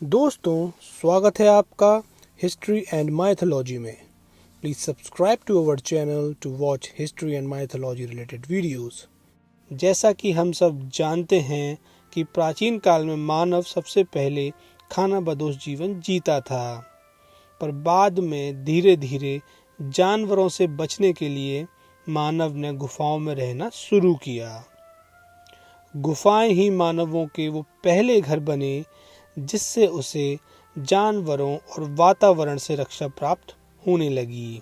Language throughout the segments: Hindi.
दोस्तों, स्वागत है आपका हिस्ट्री एंड माइथोलॉजी में। Please subscribe to our channel to watch history and mythology related videos. जैसा कि हम सब जानते हैं कि प्राचीन काल में मानव सबसे पहले खानाबदोश जीवन जीता था, पर बाद में धीरे धीरे जानवरों से बचने के लिए मानव ने गुफाओं में रहना शुरू किया। गुफाएं ही मानवों के वो पहले घर बने जिससे उसे जानवरों और वातावरण से रक्षा प्राप्त होने लगी।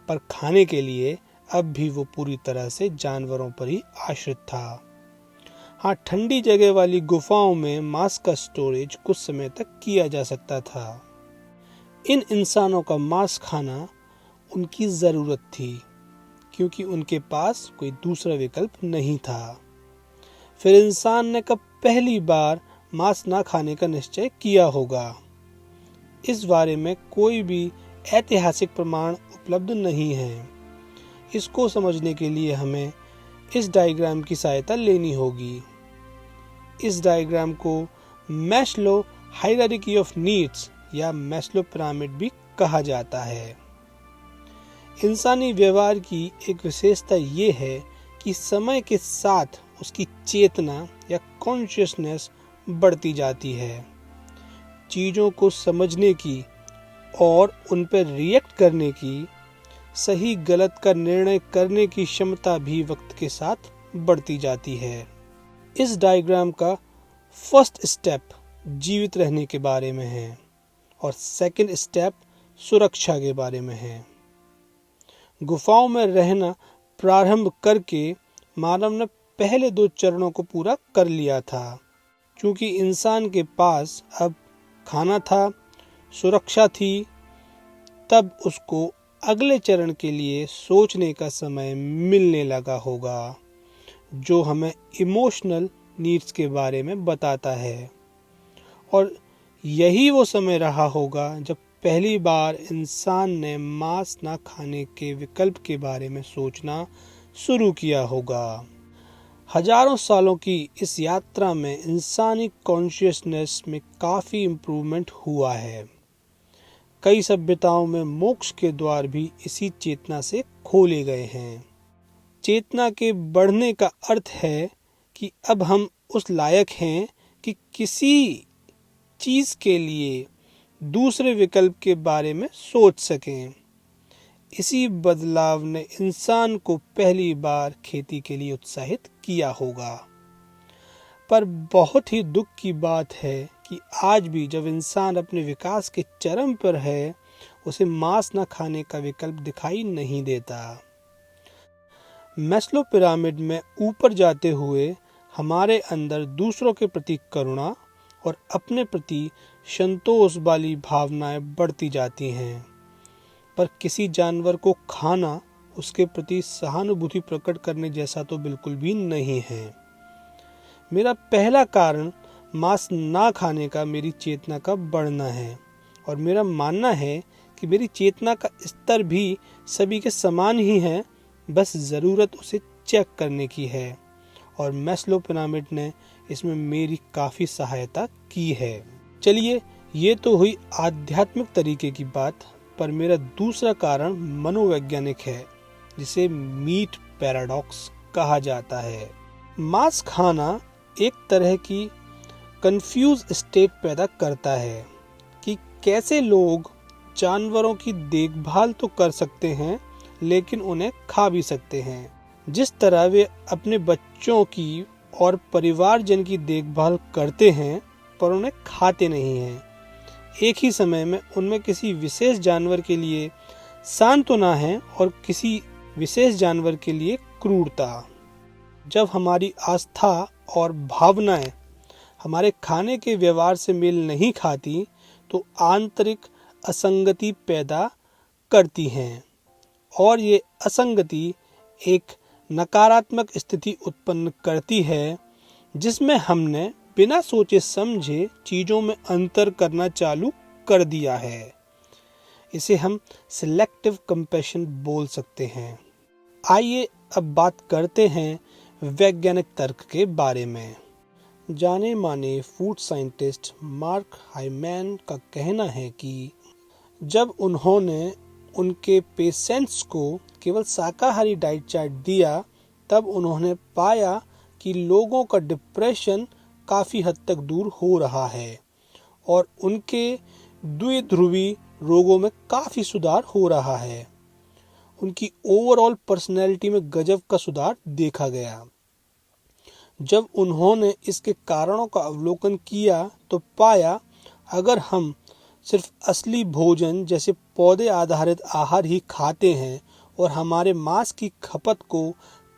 पर खाने के लिए अब भी वो पूरी तरह से जानवरों पर ही आश्रित था। हाँ, ठंडी जगह वाली गुफाओं में मांस का स्टोरेज कुछ समय तक किया जा सकता था। इन इंसानों का मांस खाना उनकी जरूरत थी, क्योंकि उनके पास कोई दूसरा विकल्प नहीं था। फिर इंसान ने कब पहली बार मांस ना खाने का निश्चय किया होगा, इस बारे में कोई भी ऐतिहासिक प्रमाण उपलब्ध नहीं है। इसको समझने के लिए हमें इस डायग्राम की सहायता लेनी होगी। इस डायग्राम को मैस्लो हायरार्की ऑफ नीड्स या मैस्लो पिरामिड भी कहा जाता है। इंसानी व्यवहार की एक विशेषता ये है कि समय के साथ उसकी चेतना या कॉन्शियसनेस बढ़ती जाती है। चीजों को समझने की और उन पर रिएक्ट करने की, सही गलत का निर्णय करने की क्षमता भी वक्त के साथ बढ़ती जाती है। इस डायग्राम का फर्स्ट स्टेप जीवित रहने के बारे में है और सेकंड स्टेप सुरक्षा के बारे में है। गुफाओं में रहना प्रारंभ करके मानव ने पहले दो चरणों को पूरा कर लिया था। क्योंकि इंसान के पास अब खाना था, सुरक्षा थी, तब उसको अगले चरण के लिए सोचने का समय मिलने लगा होगा, जो हमें इमोशनल नीड्स के बारे में बताता है। और यही वो समय रहा होगा जब पहली बार इंसान ने मांस ना खाने के विकल्प के बारे में सोचना शुरू किया होगा। हजारों सालों की इस यात्रा में इंसानी कॉन्शियसनेस में काफी इम्प्रूवमेंट हुआ है। कई सभ्यताओं में मोक्ष के द्वार भी इसी चेतना से खोले गए हैं। चेतना के बढ़ने का अर्थ है कि अब हम उस लायक हैं कि किसी चीज के लिए दूसरे विकल्प के बारे में सोच सकें। इसी बदलाव ने इंसान को पहली बार खेती के लिए उत्साहित किया होगा। पर बहुत ही दुख की बात है कि आज भी जब इंसान अपने विकास के चरम पर है, उसे मांस न खाने का विकल्प दिखाई नहीं देता। मैस्लो पिरामिड में ऊपर जाते हुए हमारे अंदर दूसरों के प्रति करुणा और अपने प्रति संतोष वाली भावनाएं बढ़ती जाती हैं। पर किसी जानवर को खाना उसके प्रति सहानुभूति प्रकट करने जैसा तो बिल्कुल भी नहीं है। मेरा पहला कारण मांस ना खाने का मेरी चेतना का बढ़ना है, और मेरा मानना है कि मेरी चेतना का स्तर भी सभी के समान ही है, बस ज़रूरत उसे चेक करने की है। और मैस्लो पिरामिड ने इसमें मेरी काफ़ी सहायता की है। चलिए, ये तो हुई आध्यात्मिक तरीके की बात, पर मेरा दूसरा कारण मनोवैज्ञानिक है, जिसे मीट पैराडॉक्स कहा जाता है। मांस खाना एक तरह की कंफ्यूज स्टेट पैदा करता है कि कैसे लोग जानवरों की देखभाल तो कर सकते हैं, लेकिन उन्हें खा भी सकते हैं। जिस तरह वे अपने बच्चों की और परिवारजन की देखभाल करते हैं, पर उन्हें खाते नहीं हैं। एक ही समय में उनमें किसी विशेष जानवर के लिए सांत्वना है और किसी विशेष जानवर के लिए क्रूरता। जब हमारी आस्था और भावनाएं हमारे खाने के व्यवहार से मेल नहीं खाती, तो आंतरिक असंगति पैदा करती हैं, और ये असंगति एक नकारात्मक स्थिति उत्पन्न करती है, जिसमें हमने बिना सोचे समझे चीजों में अंतर करना चालू कर दिया है। इसे हम सिलेक्टिव कंपैशन बोल सकते हैं। आइए अब बात करते हैं वैज्ञानिक तर्क के बारे में। जाने माने फूड साइंटिस्ट मार्क हाइमैन का कहना है कि जब उन्होंने उनके पेशेंट्स को केवल शाकाहारी डाइट चार्ट दिया, तब उन्होंने पाया कि लोगों का डिप्रेशन काफ़ी हद तक दूर हो रहा है और उनके द्विध्रुवी रोगों में काफ़ी सुधार हो रहा है। उनकी ओवरऑल पर्सनैलिटी में गजब का सुधार देखा गया। जब उन्होंने इसके कारणों का अवलोकन किया तो पाया, अगर हम सिर्फ असली भोजन जैसे पौधे आधारित आहार ही खाते हैं और हमारे मांस की खपत को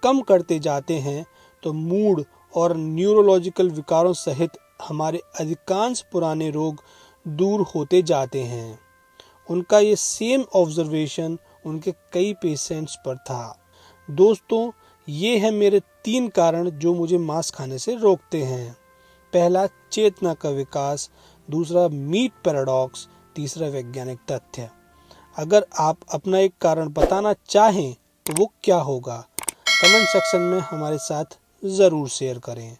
कम करते जाते हैं, तो मूड और न्यूरोलॉजिकल विकारों सहित हमारे अधिकांश पुराने रोग दूर होते जाते हैं। उनका ये सेम ऑब्जर्वेशन उनके कई पेशेंट्स पर था। दोस्तों, ये है मेरे 3 कारण जो मुझे मांस खाने से रोकते हैं। पहला, चेतना का विकास, दूसरा मीट पैराडॉक्स, तीसरा वैज्ञानिक तथ्य। अगर आप अपना एक कारण बताना चाहें तो वो क्या होगा, कमेंट सेक्शन में हमारे साथ ज़रूर शेयर करें।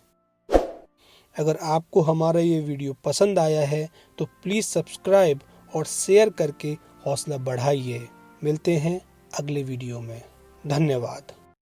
अगर आपको हमारा ये वीडियो पसंद आया है तो प्लीज़ सब्सक्राइब और शेयर करके हौसला बढ़ाइए। मिलते हैं अगले वीडियो में। धन्यवाद।